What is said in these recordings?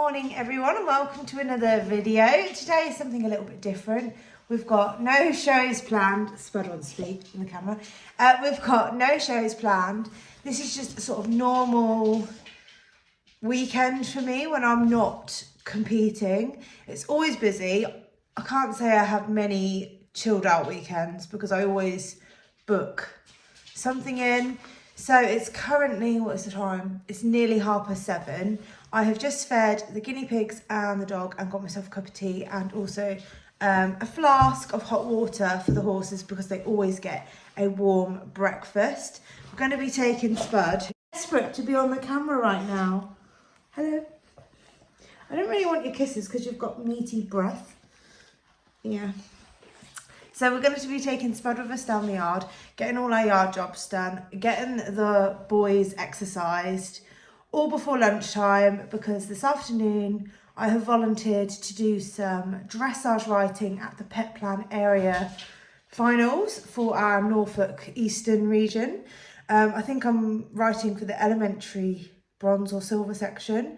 morning everyone and welcome to another video. Today is something a little bit different. We've got no shows planned. Spud on speed in the camera. We've got no shows planned. This is just a sort of normal weekend for me when I'm not competing. It's always busy. I can't say I have many chilled out weekends because I always book something in. So it's currently, what is the time? It's nearly 7:30. I have just fed the guinea pigs and the dog and got myself a cup of tea and also a flask of hot water for the horses because they always get a warm breakfast. We're going to be taking Spud. Desperate to be on the camera right now. Hello. I don't really want your kisses because you've got meaty breath. Yeah. So we're going to be taking Spud with us down the yard, getting all our yard jobs done, getting the boys exercised, all before lunchtime because this afternoon I have volunteered to do some dressage writing at the Pet Plan area finals for our Norfolk Eastern region. I think I'm writing for the elementary bronze or silver section.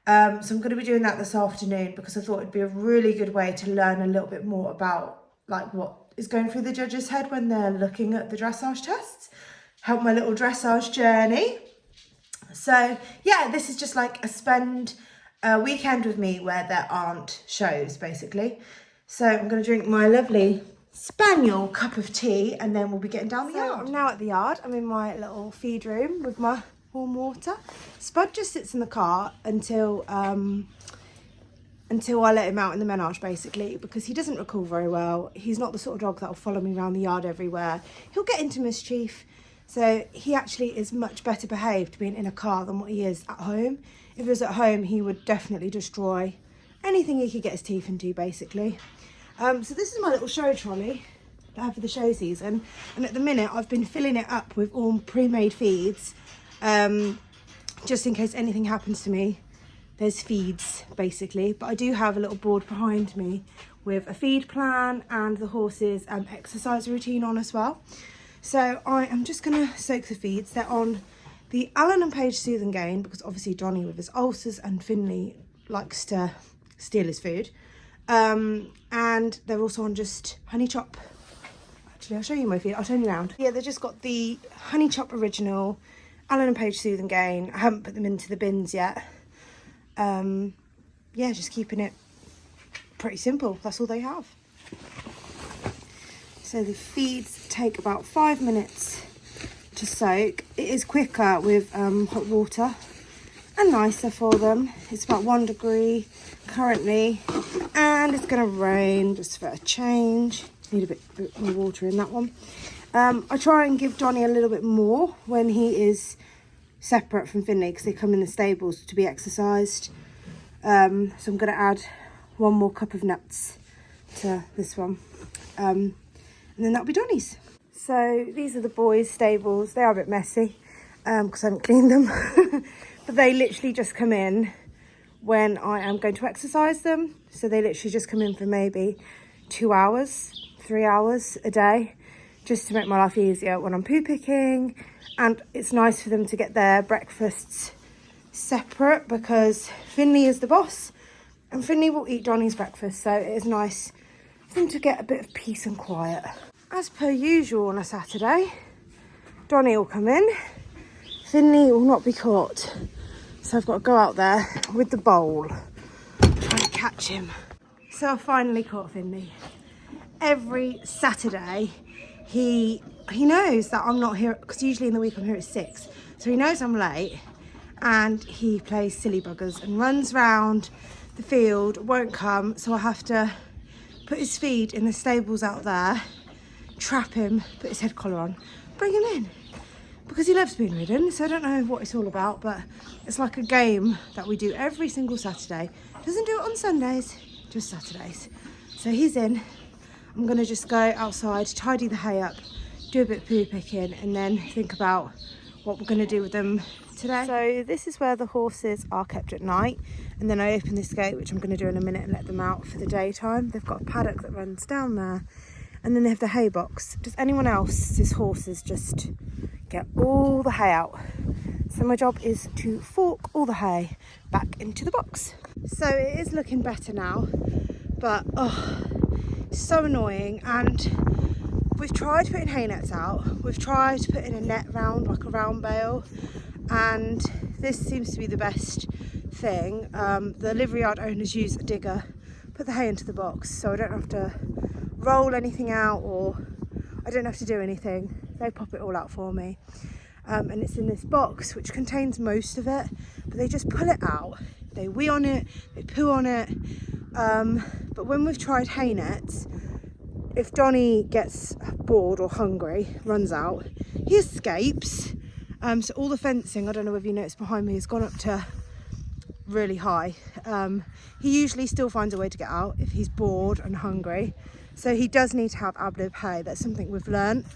So I'm going to be doing that this afternoon because I thought it'd be a really good way to learn a little bit more about like what is going through the judge's head when they're looking at the dressage tests. Help my little dressage journey. So yeah, this is just like a weekend with me where there aren't shows basically. So I'm going to drink my lovely spaniel cup of tea and then we'll be getting down the yard. I'm now at the yard. I'm in my little feed room with my warm water. Spud just sits in the car until I let him out in the menage basically because he doesn't recall very well. He's not the sort of dog that will follow me around the yard everywhere. He'll get into mischief. So he actually is much better behaved being in a car than what he is at home. If he was at home, he would definitely destroy anything he could get his teeth into basically. So this is my little show trolley that I have for the show season. And at the minute, I've been filling it up with all pre-made feeds just in case anything happens to me. There's feeds basically, but I do have a little board behind me with a feed plan and the horses exercise routine on as well. So I am just going to soak the feeds. They're on the Allen and Page Soothe and Gain because obviously Donny with his ulcers and Finley likes to steal his food. And they're also on just Honey Chop. Actually, I'll show you my feed. I'll turn you around. Yeah, they've just got the Honey Chop Original, Allen and Page Soothe and Gain. I haven't put them into the bins yet. Yeah, just keeping it pretty simple. That's all they have. So the feeds take about 5 minutes to soak. It is quicker with hot water and nicer for them. It's about 1 degree currently and it's going to rain just for a change. Need a bit more water in that one. I try and give Donnie a little bit more when he is separate from Finley because they come in the stables to be exercised. So I'm going to add 1 more cup of nuts to this one. And then that'll be Donnie's. So these are the boys' stables. They are a bit messy because I haven't cleaned them. But they literally just come in when I am going to exercise them. So they literally just come in for maybe 2 hours, 3 hours a day, just to make my life easier when I'm poo picking. And it's nice for them to get their breakfasts separate because Finley is the boss and Finley will eat Donnie's breakfast. So it is nice for them to get a bit of peace and quiet. As per usual on a Saturday, Donnie will come in. Finley will not be caught. So I've got to go out there with the bowl, trying to catch him. So I finally caught Finley. Every Saturday, he knows that I'm not here, because usually in the week I'm here at 6. So he knows I'm late and he plays silly buggers and runs round the field, won't come. So I have to put his feed in the stables out there, trap him, put his head collar on, bring him in. Because he loves being ridden, so I don't know what it's all about, but it's like a game that we do every single Saturday. Doesn't do it on Sundays, just Saturdays. So he's in. I'm going to just go outside, tidy the hay up, do a bit of poo picking, and then think about what we're going to do with them today. So this is where the horses are kept at night, and then I open this gate, which I'm going to do in a minute, and let them out for the daytime. They've got a paddock that runs down there, and then they have the hay box. Does anyone else's horses just get all the hay out? So my job is to fork all the hay back into the box. So it is looking better now, but oh, so annoying. And we've tried putting hay nets out. We've tried putting a net round, like a round bale, and this seems to be the best thing. The livery yard owners use a digger, put the hay into the box, so I don't have to roll anything out, or I don't have to do anything. They pop it all out for me. And it's in this box which contains most of it, but they just pull it out, they wee on it, they poo on it. But when we've tried hay nets, if Donnie gets bored or hungry, runs out, he escapes. So all the fencing, I don't know whether you noticed behind me, has gone up to really high. He usually still finds a way to get out if he's bored and hungry, so he does need to have ab lib hay. That's something we've learnt.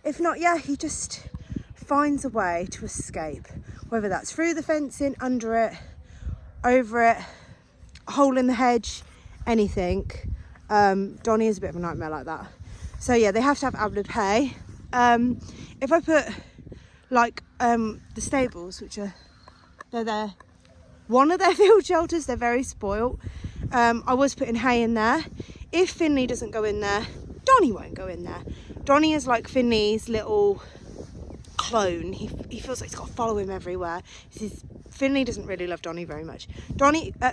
If not, yeah, he just finds a way to escape, whether that's through the fencing, under it, over it, a hole in the hedge, anything. Donnie is a bit of a nightmare like that. So yeah, they have to have ab lib hay. If I put like the stables, which are one of their field shelters, they're very spoilt. I was putting hay in there. If Finley doesn't go in there, Donnie won't go in there. Donnie is like Finley's little clone. He feels like he's got to follow him everywhere. Finley doesn't really love Donnie very much.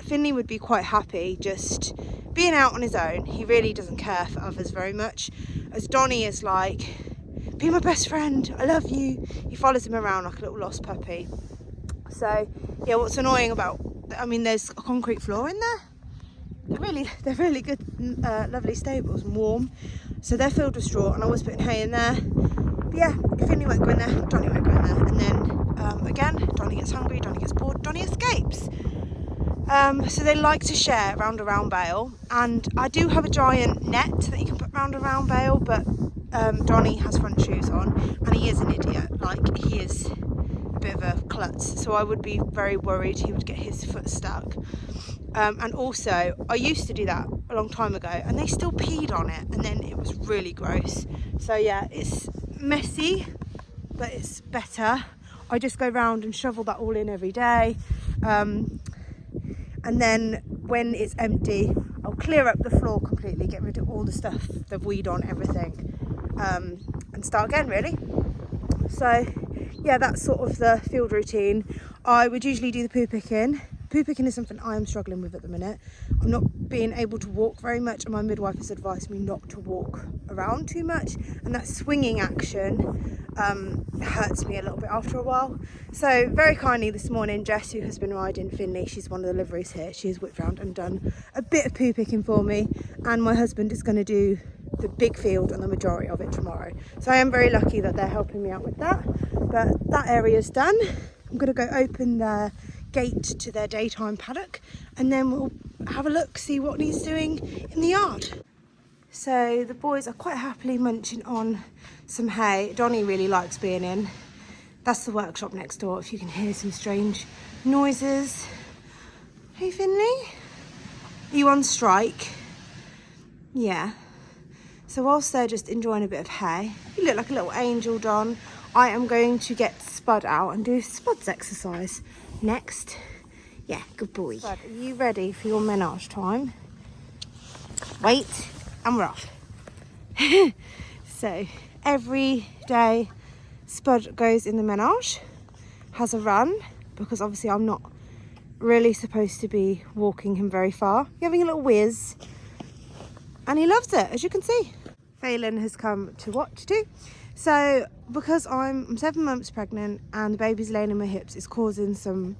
Finley would be quite happy just being out on his own. He really doesn't care for others very much. As Donnie is like, be my best friend, I love you. He follows him around like a little lost puppy. So yeah, what's annoying about, I mean, there's a concrete floor in there. They're really good, lovely stables and warm. So they're filled with straw, and I was putting hay in there. But yeah, if Finley won't go in there, Donnie won't go in there. And then again, Donnie gets hungry, Donnie gets bored, Donnie escapes. So they like to share round a round bale, and I do have a giant net that you can put round a round bale, but Donnie has front shoes on, and he is an idiot. Like, he is a bit of a klutz, so I would be very worried he would get his foot stuck. And also, I used to do that a long time ago, and they still peed on it, and then it was really gross. So yeah, it's messy, but it's better. I just go round and shovel that all in every day. And then when it's empty, I'll clear up the floor completely, get rid of all the stuff, the weed on everything, and start again, really. So yeah, that's sort of the field routine. I would usually do the poo picking. Poo picking is something I am struggling with at the minute. I'm not being able to walk very much, and my midwife has advised me not to walk around too much, and that swinging action hurts me a little bit after a while. So very kindly this morning, Jess, who has been riding Finley, she's one of the liveries here, she has whipped round and done a bit of poo picking for me, and my husband is going to do the big field and the majority of it tomorrow. So I am very lucky that they're helping me out with that. But that area's done. I'm going to go open their gate to their daytime paddock, and then we'll have a look, see what he's doing in the yard. So the boys are quite happily munching on some hay. Donnie really likes being in. That's the workshop next door, if you can hear some strange noises. Hey Finley, are you on strike? Yeah. So whilst they're just enjoying a bit of hay, you look like a little angel, Don. I am going to get Spud out and do Spud's exercise next. Yeah, good boy. Spud, are you ready for your menage time? Wait, and we're off. So every day Spud goes in the menage, has a run, because obviously I'm not really supposed to be walking him very far. You're having a little whiz, and he loves it, as you can see. Phelan has come to watch too. So because I'm 7 months pregnant and the baby's laying in my hips, it's causing some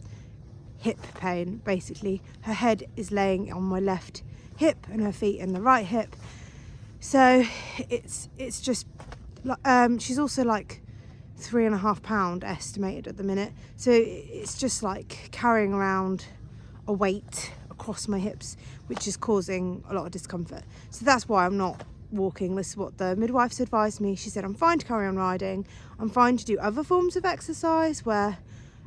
hip pain. Basically, her head is laying on my left hip and her feet in the right hip. So it's just she's also like 3.5 pound estimated at the minute. So it's just like carrying around a weight across my hips, which is causing a lot of discomfort. So that's why I'm not walking. This is what the midwife's advised me. She said I'm fine to carry on riding. I'm fine to do other forms of exercise where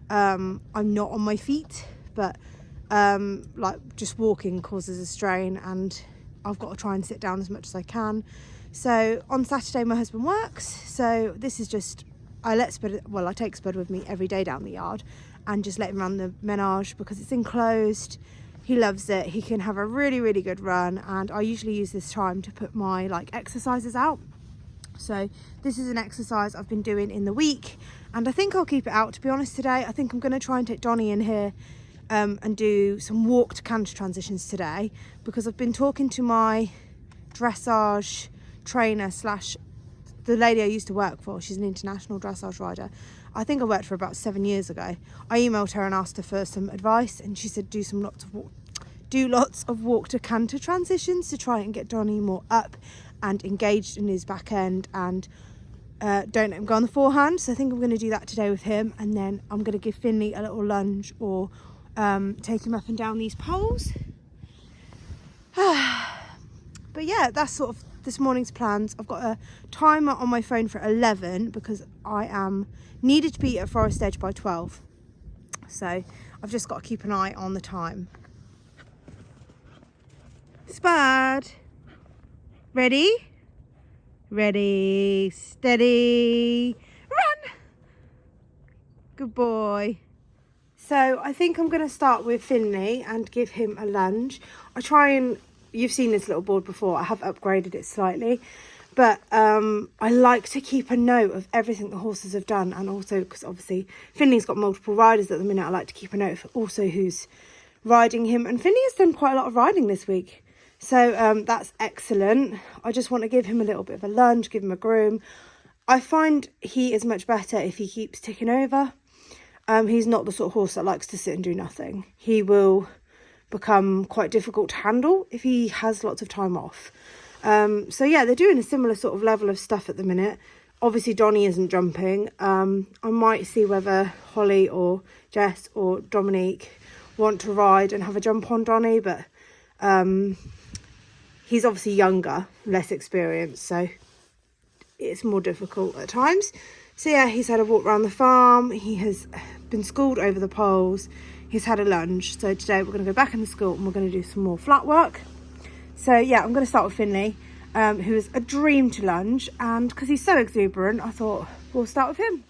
I'm not on my feet, but like just walking causes a strain, and I've got to try and sit down as much as I can. So on Saturday my husband works, so this is just I take Spud with me every day down the yard and just let him run the menage because it's enclosed. He loves it. He can have a really, really good run, and I usually use this time to put my like exercises out. So this is an exercise I've been doing in the week, and I think I'll keep it out, to be honest, today. I think I'm going to try and take Donnie in here and do some walk to canter transitions today, because I've been talking to my dressage trainer slash the lady I used to work for. She's an international dressage rider. I think I worked for about 7 years ago. I emailed her and asked her for some advice, and she said do lots of walk to canter transitions to try and get Donnie more up and engaged in his back end, and don't let him go on the forehand. So I think I'm going to do that today with him, and then I'm going to give Finley a little lunge or take him up and down these poles. But yeah, that's sort of this morning's plans. I've got a timer on my phone for 11 because I am needed to be at Forest Edge by 12. So I've just got to keep an eye on the time. Spud, ready? Ready, steady, run! Good boy. So I think I'm going to start with Finley and give him a lunge. You've seen this little board before. I have upgraded it slightly, but I like to keep a note of everything the horses have done, and also because obviously Finley's got multiple riders at the minute, I like to keep a note of also who's riding him, and Finley has done quite a lot of riding this week, so that's excellent. I just want to give him a little bit of a lunge, give him a groom. I find he is much better if he keeps ticking over. He's not the sort of horse that likes to sit and do nothing. He will become quite difficult to handle if he has lots of time off. So yeah, they're doing a similar sort of level of stuff at the minute. Obviously Donny isn't jumping. I might see whether Holly or Jess or Dominique want to ride and have a jump on Donny, but he's obviously younger, less experienced, so it's more difficult at times. So yeah, he's had a walk around the farm. He has been schooled over the poles. He's had a lunge. So today we're going to go back in the school and we're going to do some more flat work. So yeah, I'm going to start with Finley, who is a dream to lunge, and because he's so exuberant, I thought we'll start with him.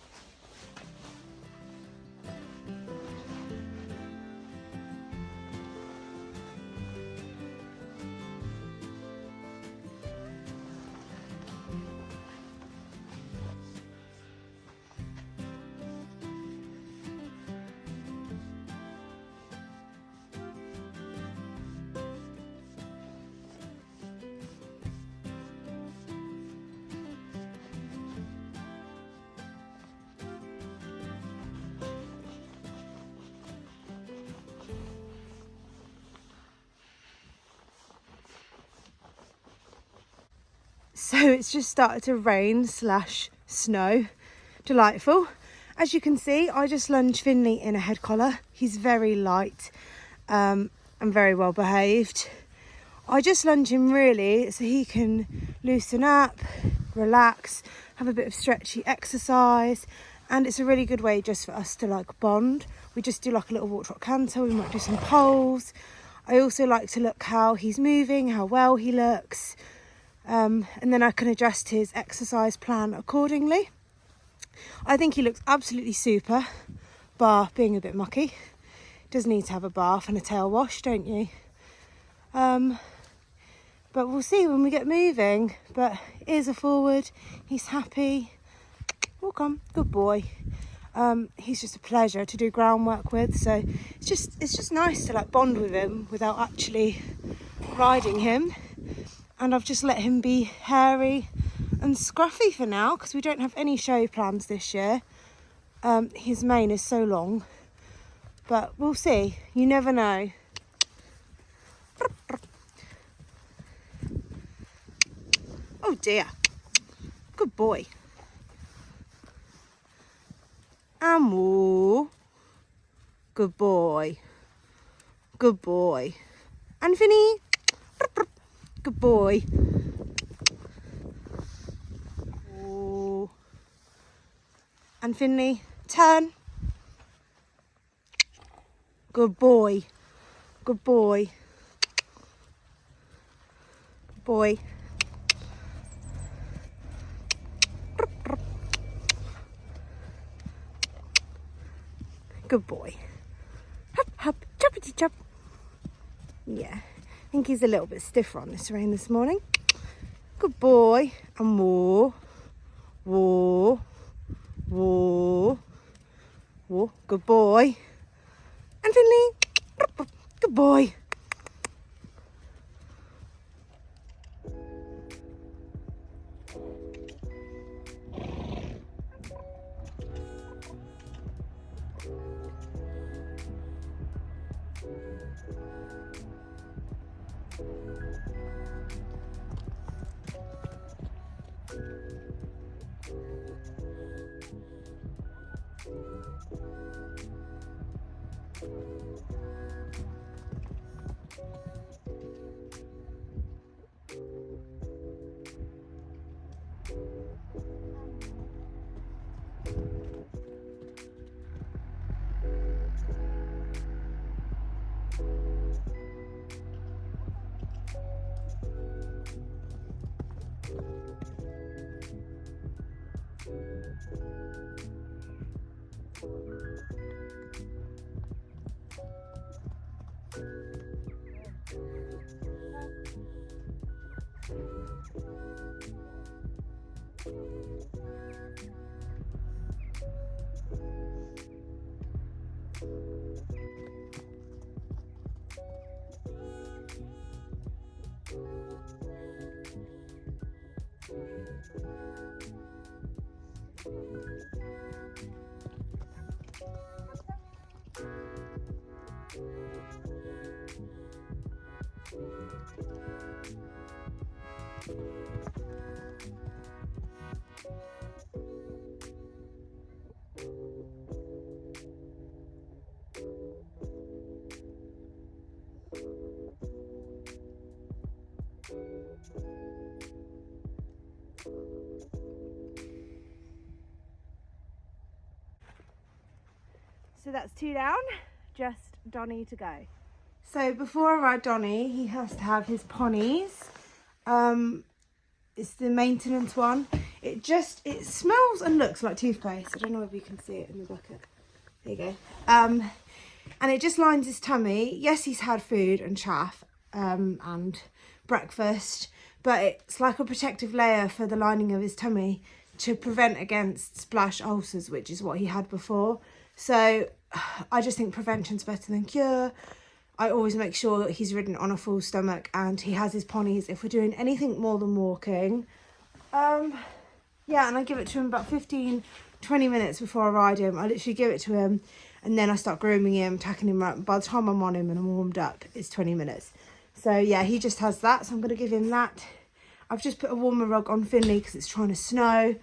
So it's just started to rain / snow. Delightful. As you can see, I just lunged Finley in a head collar. He's very light and very well behaved. I just lunge him really so he can loosen up, relax, have a bit of stretchy exercise, and it's a really good way just for us to like bond. We just do like a little walk trot canter. We might do some poles. I also like to look how he's moving, how well he looks. And then I can adjust his exercise plan accordingly. I think he looks absolutely super, bar being a bit mucky. Does need to have a bath and a tail wash, don't you? But we'll see when we get moving. But ears are forward, he's happy. Walk on, good boy. He's just a pleasure to do groundwork with, so it's just nice to like bond with him without actually riding him. And I've just let him be hairy and scruffy for now because we don't have any show plans this year. His mane is so long, but we'll see. You never know. Oh dear. Good boy. Amu. Good boy. Good boy. And Finny. Good boy. Oh. And Finley, turn. Good boy. Good boy. Boy. Good boy. Hop, hop, choppity chop. Yeah, I think he's a little bit stiffer on this rein this morning. Good boy. And more. Whoa. Whoa. Whoa. Good boy. And Finley. Good boy. So that's 2 down, just Donny to go. So before I ride Donny, he has to have his ponies. It's the maintenance one. It smells and looks like toothpaste. I don't know if you can see it in the bucket. There you go. And it just lines his tummy. Yes, he's had food and chaff and breakfast, but it's like a protective layer for the lining of his tummy to prevent against splash ulcers, which is what he had before. So I just think prevention's better than cure. I always make sure that he's ridden on a full stomach and he has his ponies if we're doing anything more than walking. Yeah, and I give it to him about 15-20 minutes before I ride him. I literally give it to him and then I start grooming him, tacking him up. By the time I'm on him and I'm warmed up, it's 20 minutes. So yeah, he just has that, so I'm going to give him that. I've just put a warmer rug on Finley because it's trying to snow.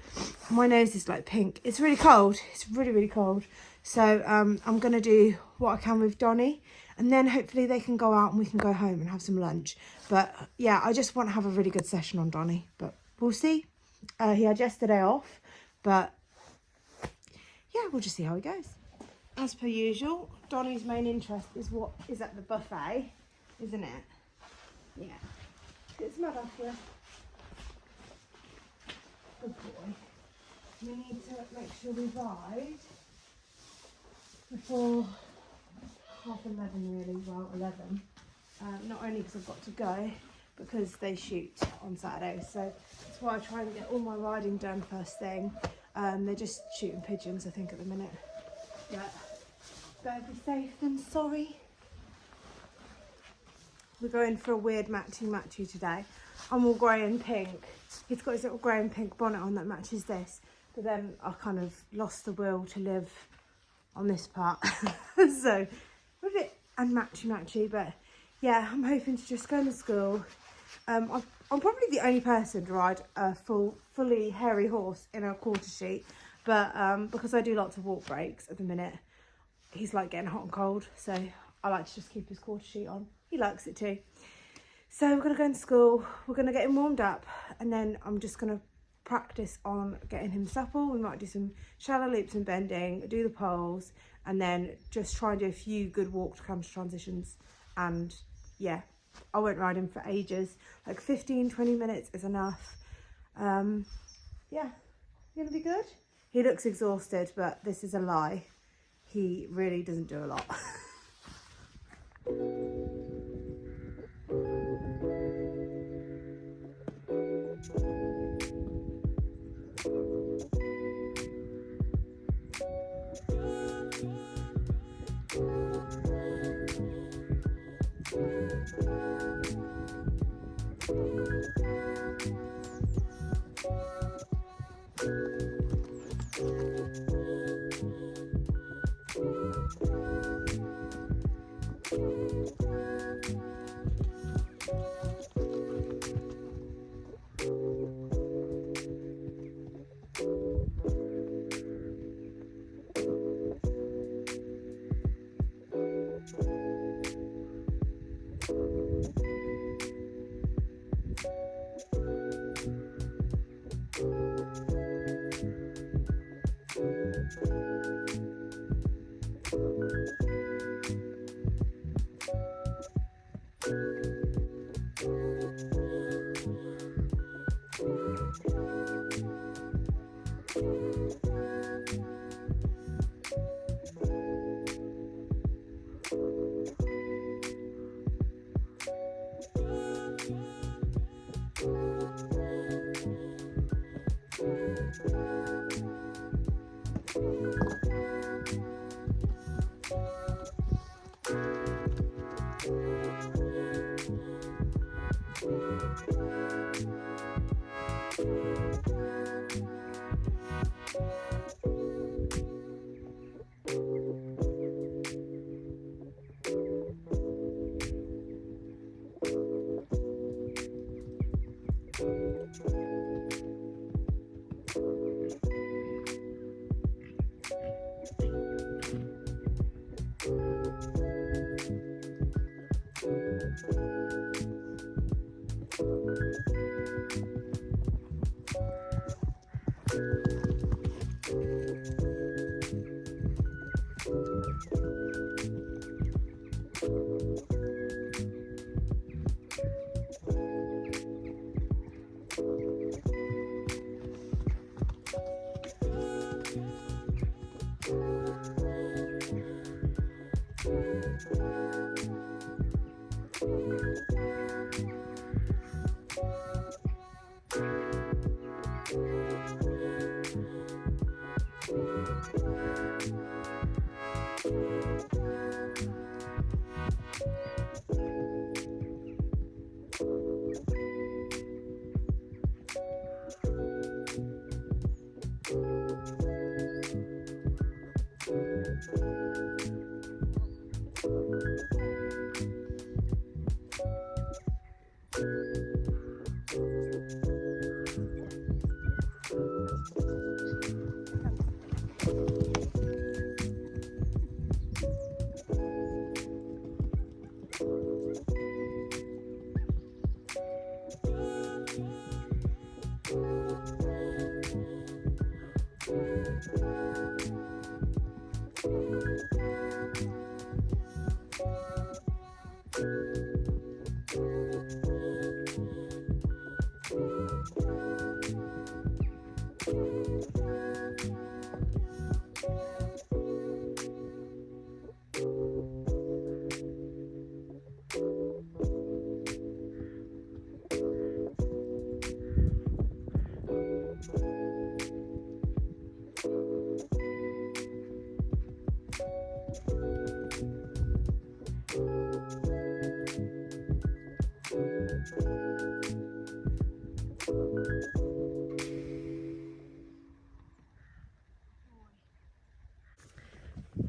My nose is like pink. It's really cold. It's really, really cold. So I'm going to do what I can with Donny. And then hopefully they can go out and we can go home and have some lunch. But yeah, I just want to have a really good session on Donny. But we'll see. He had yesterday off. But yeah, we'll just see how it goes. As per usual, Donny's main interest is what is at the buffet, isn't it? Yeah. It's mud off here. Good boy. We need to make sure we ride before 11:30 really, well 11. Not only because I've got to go, because they shoot on Saturday, so that's why I try and get all my riding done first thing. They're just shooting pigeons I think at the minute, but better be safe than sorry. We're going for a weird matchy today. I'm all grey and pink. He's got his little grey and pink bonnet on that matches this, but then I kind of lost the will to live on this part. So a bit unmatchy, but yeah, I'm hoping to just go to school. I'm probably the only person to ride a fully hairy horse in a quarter sheet, but because I do lots of walk breaks at the minute, he's like getting hot and cold, so I like to just keep his quarter sheet on. He likes it too. So we're going to go into school, we're going to get him warmed up, and then I'm just going to practice on getting him supple. We might do some shallow loops and bending, do the poles, and then just try and do a few good walk to canter transitions. And yeah, I won't ride him for ages, like 15-20 minutes is enough. Yeah, gonna be good. He looks exhausted, but this is a lie. he really doesn't do a lot.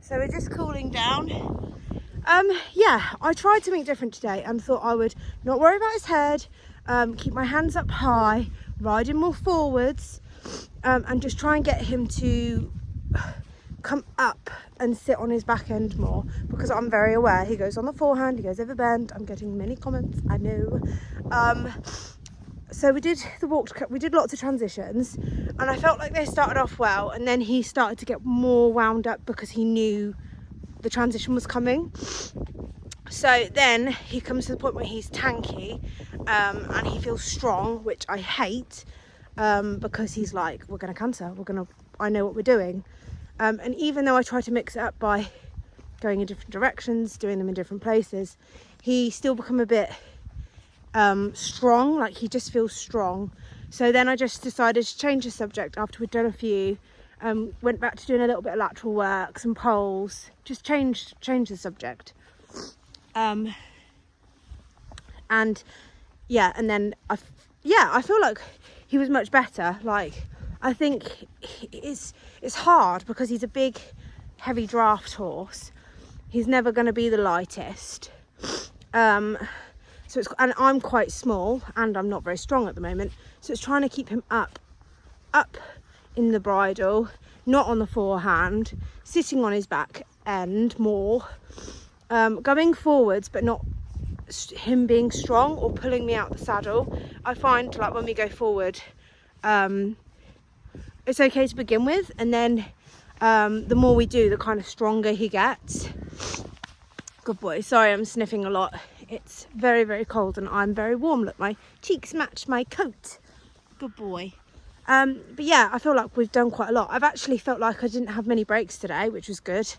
So we're just cooling down. Yeah, I tried something different today and thought I would not worry about his head, keep my hands up high, ride him more forwards, and just try and get him to come up and sit on his back end more, because I'm very aware he goes on the forehand, he goes over bend. I'm getting many comments, I know. So we did the walk, we did lots of transitions, and I felt like they started off well, and then he started to get more wound up because he knew the transition was coming. So then he comes to the point where he's tanky, and he feels strong, which I hate, because he's like, we're gonna canter, I know what we're doing. And even though I try to mix it up by going in different directions, doing them in different places, he still become a bit strong, like he just feels strong. So then I just decided to change the subject after we'd done a few. Went back to doing a little bit of lateral work, some poles, just change the subject. And yeah, and then I feel like he was much better. Like, I think it's hard because he's a big, heavy draft horse. He's never going to be the lightest. So it's, and I'm quite small and I'm not very strong at the moment. So it's trying to keep him up in the bridle, not on the forehand, sitting on his back end more, going forwards, but not him being strong or pulling me out the saddle. I find like when we go forward, it's okay to begin with, and then the more we do, the kind of stronger he gets. Good boy. Sorry, I'm sniffing a lot. It's very, very cold and I'm very warm. Look, my cheeks match my coat. Good boy. But yeah, I feel like we've done quite a lot. I've actually felt like I didn't have many breaks today, which was good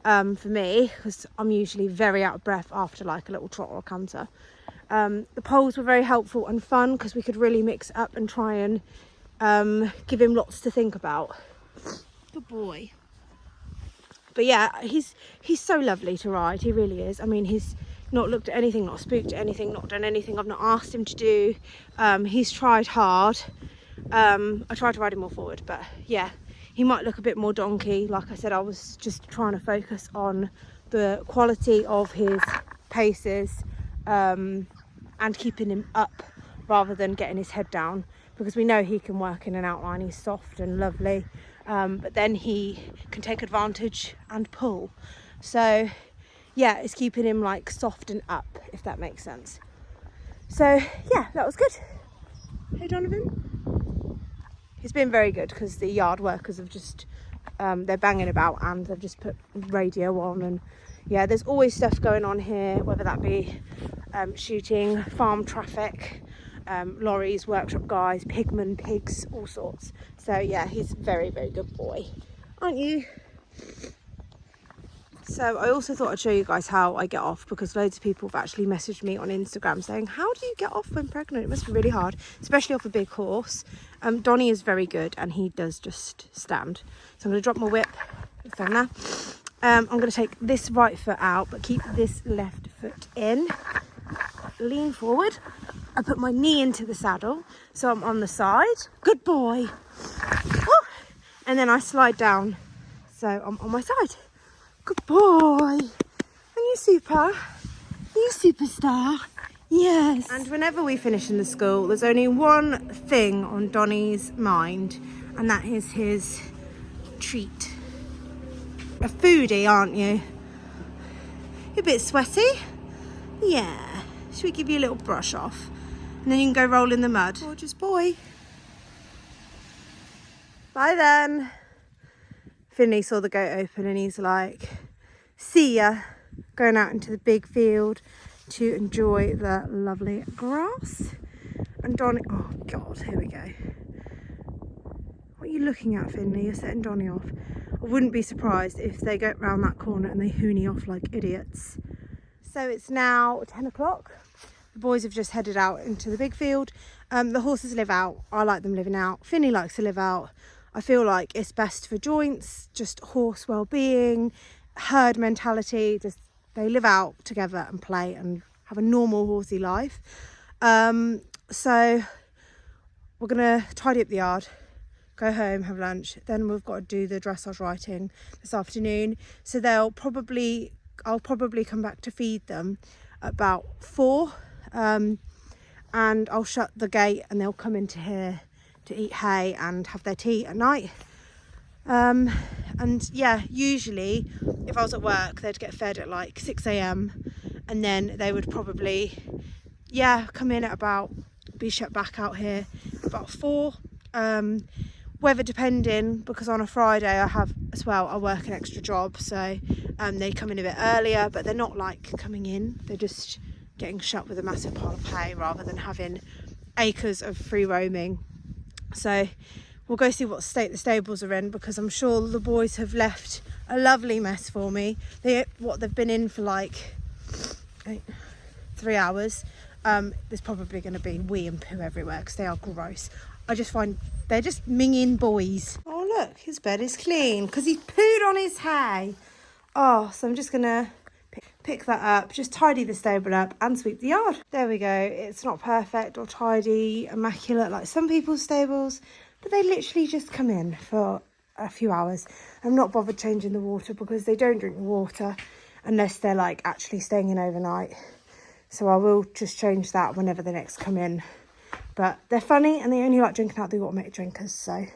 for me, because I'm usually very out of breath after like a little trot or a canter. The poles were very helpful and fun because we could really mix it up and try and give him lots to think about. Good boy. But yeah, he's so lovely to ride. He really is. I mean, he's not looked at anything, not spooked at anything, not done anything I've not asked him to do. He's tried hard. I tried to ride him more forward, but yeah, he might look a bit more donkey. Like I said, I was just trying to focus on the quality of his paces and keeping him up rather than getting his head down, because we know he can work in an outline. He's soft and lovely, but then he can take advantage and pull. So yeah, it's keeping him like soft and up, if that makes sense. So yeah, that was good. Hey Donovan. He's been very good because the yard workers have just, they're banging about and they've just put radio on, and yeah, there's always stuff going on here, whether that be shooting, farm traffic, lorries, workshop guys, pigmen, pigs, all sorts. So yeah, he's a very, very good boy, aren't you? So I also thought I'd show you guys how I get off, because loads of people have actually messaged me on Instagram saying, how do you get off when pregnant? It must be really hard, especially off a big horse. Donnie is very good and he does just stand. So I'm going to drop my whip. It's on there. I'm going to take this right foot out, but keep this left foot in. Lean forward. I put my knee into the saddle, so I'm on the side. Good boy. Woo! And then I slide down, so I'm on my side. Good boy. And you super? You superstar? Yes. And whenever we finish in the school, there's only one thing on Donnie's mind, and that is his treat. A foodie, aren't you? You're a bit sweaty? Yeah. Should we give you a little brush off? And then you can go roll in the mud. Gorgeous boy. Bye then. Finley saw the gate open and he's like, see ya, going out into the big field to enjoy the lovely grass. And Donny, oh God, here we go. What are you looking at, Finley? You're setting Donny off. I wouldn't be surprised if they go round that corner and they hoony off like idiots. So it's now 10 o'clock. The boys have just headed out into the big field. The horses live out. I like them living out. Finley likes to live out. I feel like it's best for joints, just horse well-being, herd mentality. Just, they live out together and play and have a normal horsey life. So we're gonna tidy up the yard, go home, have lunch. Then we've got to do the dressage writing this afternoon. So I'll probably come back to feed them at about 4, and I'll shut the gate and they'll come into here to eat hay and have their tea at night. And yeah, usually if I was at work, they'd get fed at like 6 a.m. and then they would probably, yeah, come in at about, be shut back out here about 4. Weather depending, because on a Friday I have as well, I work an extra job, so they come in a bit earlier, but they're not like coming in, they're just getting shut with a massive pile of hay rather than having acres of free roaming. So we'll go see what state the stables are in, because I'm sure the boys have left a lovely mess for me. They've been in for like 3 hours. There's probably going to be wee and poo everywhere because they are gross. I just find they're just minging boys. Oh look, his bed is clean because he pooed on his hay. Oh, so I'm just going to pick that up, just tidy the stable up and sweep the yard. There we go. It's not perfect or tidy, immaculate like some people's stables, but they literally just come in for a few hours. I'm not bothered changing the water because they don't drink the water unless they're like actually staying in overnight. So I will just change that whenever they next come in. But they're funny and they only like drinking out the automatic drinkers, so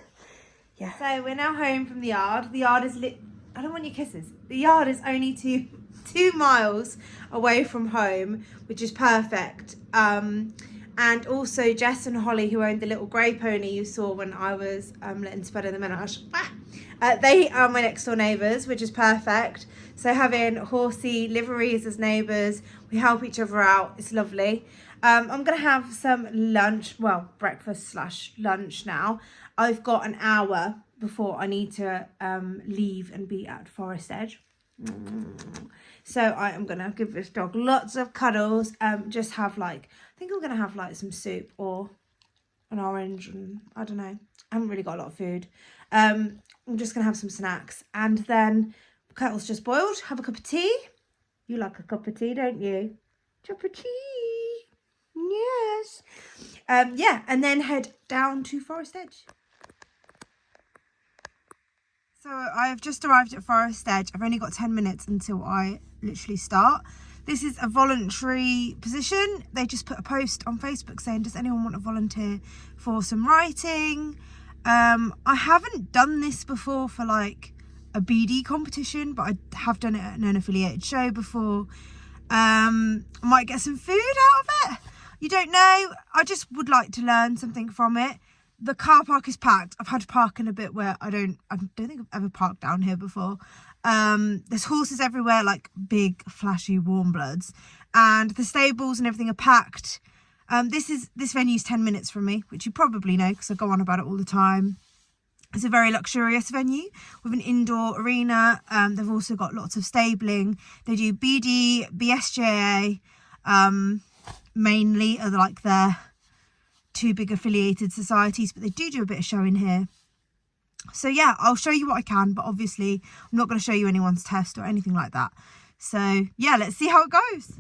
yeah. So we're now home from the yard. The yard is I don't want your kisses. The yard is only two miles away from home, which is perfect. And also Jess and Holly, who owned the little grey pony you saw when I was letting Spud in the menage, they are my next door neighbours, which is perfect. So having Horsey liveries as neighbours, we help each other out. It's lovely. I'm going to have some lunch, well, breakfast / lunch now. I've got an hour before I need to leave and be at Forest Edge. So I am going to give this dog lots of cuddles. Just have like, I think I'm going to have like some soup or an orange, and I don't know. I haven't really got a lot of food. I'm just going to have some snacks, and then kettle's just boiled. Have a cup of tea. You like a cup of tea, don't you? Cup of tea. Yes. Yeah, and then head down to Forest Edge. So I've just arrived at Forest Edge. I've only got 10 minutes until I literally start. This is a voluntary position. They just put a post on Facebook saying, does anyone want to volunteer for some writing? I haven't done this before for like a BD competition, but I have done it at an unaffiliated show before. I might get some food out of it. You don't know. I just would like to learn something from it. The car park is packed. I've had to park in a bit where I don't think I've ever parked down here before. There's horses everywhere, like big, flashy, warm bloods. And the stables and everything are packed. This venue's 10 minutes from me, which you probably know because I go on about it all the time. It's a very luxurious venue with an indoor arena. They've also got lots of stabling. They do BD, BSJA, mainly are like their two big affiliated societies, but they do a bit of showing here. So yeah, I'll show you what I can, but obviously I'm not going to show you anyone's test or anything like that. So yeah, let's see how it goes.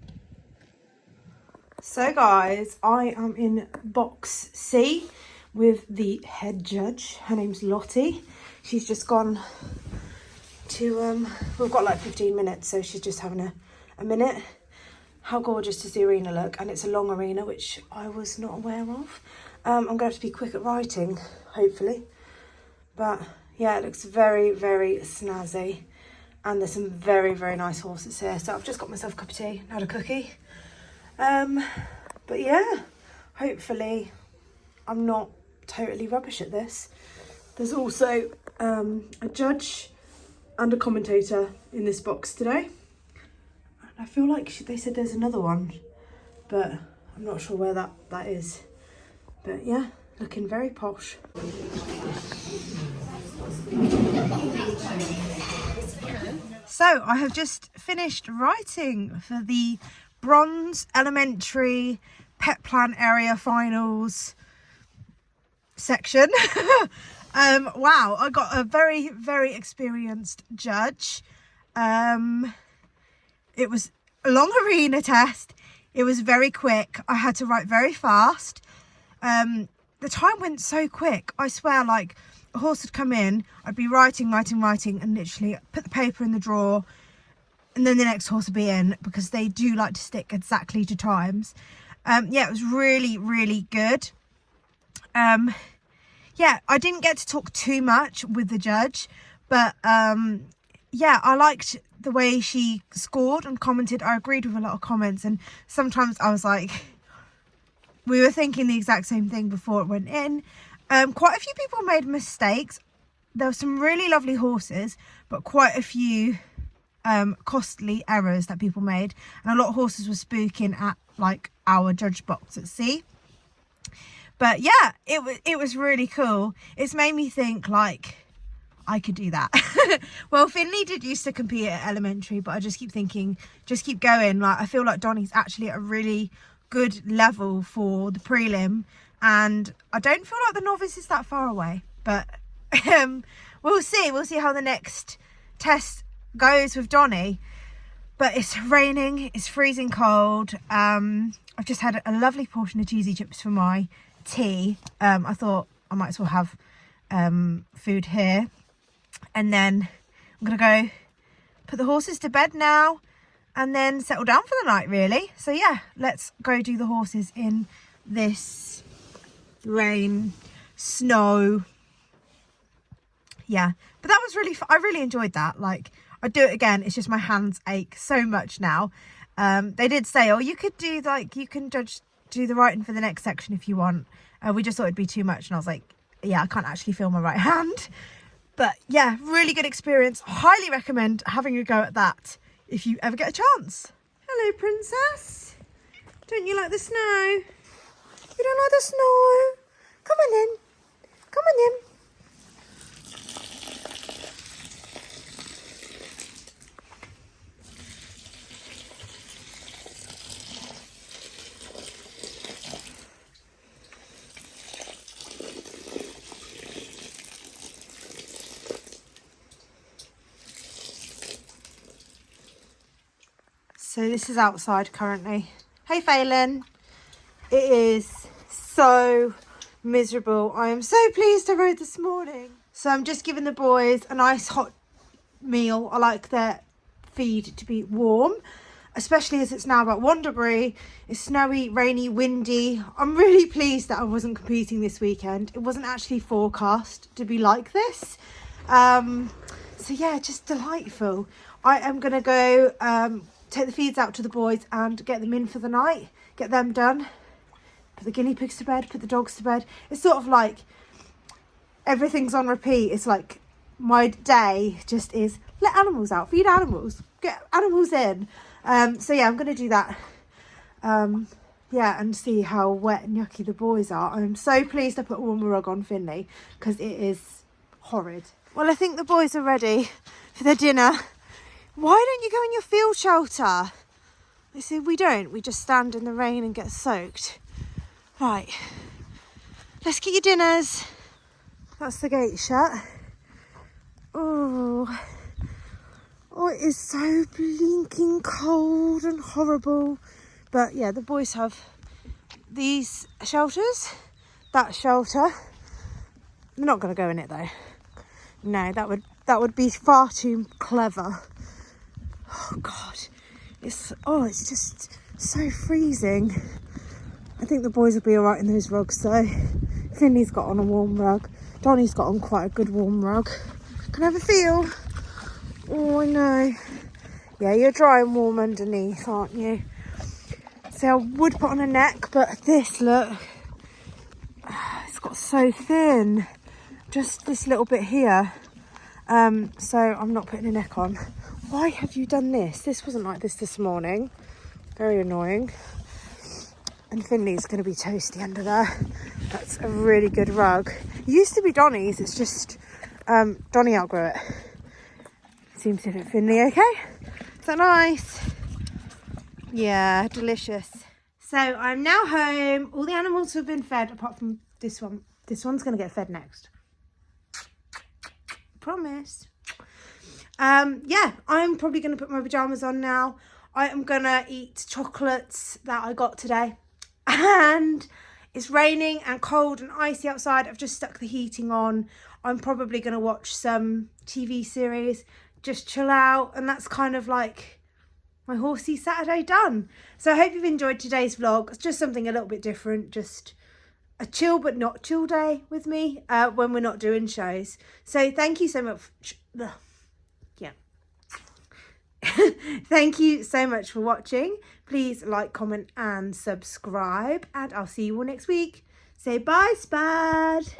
So guys, I am in box C with the head judge. Her name's Lottie. She's just gone to, we've got like 15 minutes, so she's just having a minute. How gorgeous does the arena look? And it's a long arena, which I was not aware of. I'm going to have to be quick at writing, hopefully. But yeah, it looks very, very snazzy. And there's some very, very nice horses here. So I've just got myself a cup of tea and had a cookie. But yeah, hopefully I'm not totally rubbish at this. There's also a judge and a commentator in this box today. I feel like they said there's another one, but I'm not sure where that is. But yeah, looking very posh. So I have just finished writing for the Bronze Elementary Pet Plan Area Finals section. Wow, I got a very, very experienced judge. It was a long arena test. It was very quick. I had to write very fast. The time went so quick. I swear, like, a horse would come in, I'd be writing, and literally put the paper in the drawer, and then the next horse would be in, because they do like to stick exactly to times. Yeah, it was really, really good. Yeah, I didn't get to talk too much with the judge, but yeah, I liked the way she scored and commented. I agreed with a lot of comments, and sometimes I was like, we were thinking the exact same thing before it went in. Quite a few people made mistakes. There were some really lovely horses, but quite a few costly errors that people made, and a lot of horses were spooking at like our judge box at sea. But yeah, it was really cool. It's made me think like I could do that. Well, Finley did used to compete at elementary, but I just keep thinking, just keep going. Like, I feel like Donnie's actually at a really good level for the prelim, and I don't feel like the novice is that far away. But we'll see how the next test goes with Donnie. But it's raining, it's freezing cold. I've just had a lovely portion of cheesy chips for my tea. I thought I might as well have food here. And then I'm gonna go put the horses to bed now and then settle down for the night, really. So yeah, let's go do the horses in this rain, snow. Yeah, but that was really fun. I really enjoyed that. Like, I'd do it again. It's just my hands ache so much now. They did say, oh, you could do like, you can do the writing for the next section if you want. We just thought it'd be too much, and I was like, yeah, I can't actually feel my right hand. But yeah, really good experience. Highly recommend having a go at that if you ever get a chance. Hello, princess. Don't you like the snow? You don't like the snow? Come on in. Come on in. So this is outside currently. Hey, Phelan. It is so miserable. I am so pleased I rode this morning. So I'm just giving the boys a nice hot meal. I like their feed to be warm, especially as it's now about 1 degree. It's snowy, rainy, windy. I'm really pleased that I wasn't competing this weekend. It wasn't actually forecast to be like this. So yeah, just delightful. I am going to go take the feeds out to the boys and get them in for the night, get them done, put the guinea pigs to bed, put the dogs to bed. It's sort of like everything's on repeat. It's like my day just is let animals out, feed animals, get animals in. So yeah, I'm going to do that. Yeah, and see how wet and yucky the boys are. I'm so pleased I put a warmer rug on Finley because it is horrid. Well, I think the boys are ready for their dinner. Why don't you go in your field shelter? They say we don't. We just stand in the rain and get soaked. Right. Let's get your dinners. That's the gate shut. Oh. Oh, it is so blinking cold and horrible. But yeah, the boys have these shelters. That shelter. They're not going to go in it though. No, that would be far too clever. Oh God, it's just so freezing. I think the boys will be all right in those rugs though. Finley's got on a warm rug. Donnie's got on quite a good warm rug. Can I have a feel? Oh, I know. Yeah, you're dry and warm underneath, aren't you? So I would put on a neck, but this, look, it's got so thin. Just this little bit here. So I'm not putting a neck on. Why have you done this? This wasn't like this morning. Very annoying. And Finley's going to be toasty under there. That's a really good rug. It used to be Donny's. It's just Donny outgrew it. Seems to fit Finley okay. Is that nice? Yeah, delicious. So I'm now home. All the animals have been fed apart from this one. This one's going to get fed next. Promise. Yeah, I'm probably going to put my pajamas on now. I am going to eat chocolates that I got today. And it's raining and cold and icy outside. I've just stuck the heating on. I'm probably going to watch some TV series, just chill out. And that's kind of like my Horsey Saturday done. So I hope you've enjoyed today's vlog. It's just something a little bit different. Just a chill but not chill day with me when we're not doing shows. So thank you so much. Thank you so much for watching. Please like, comment and subscribe, and I'll see you all next week. Say bye, Spad.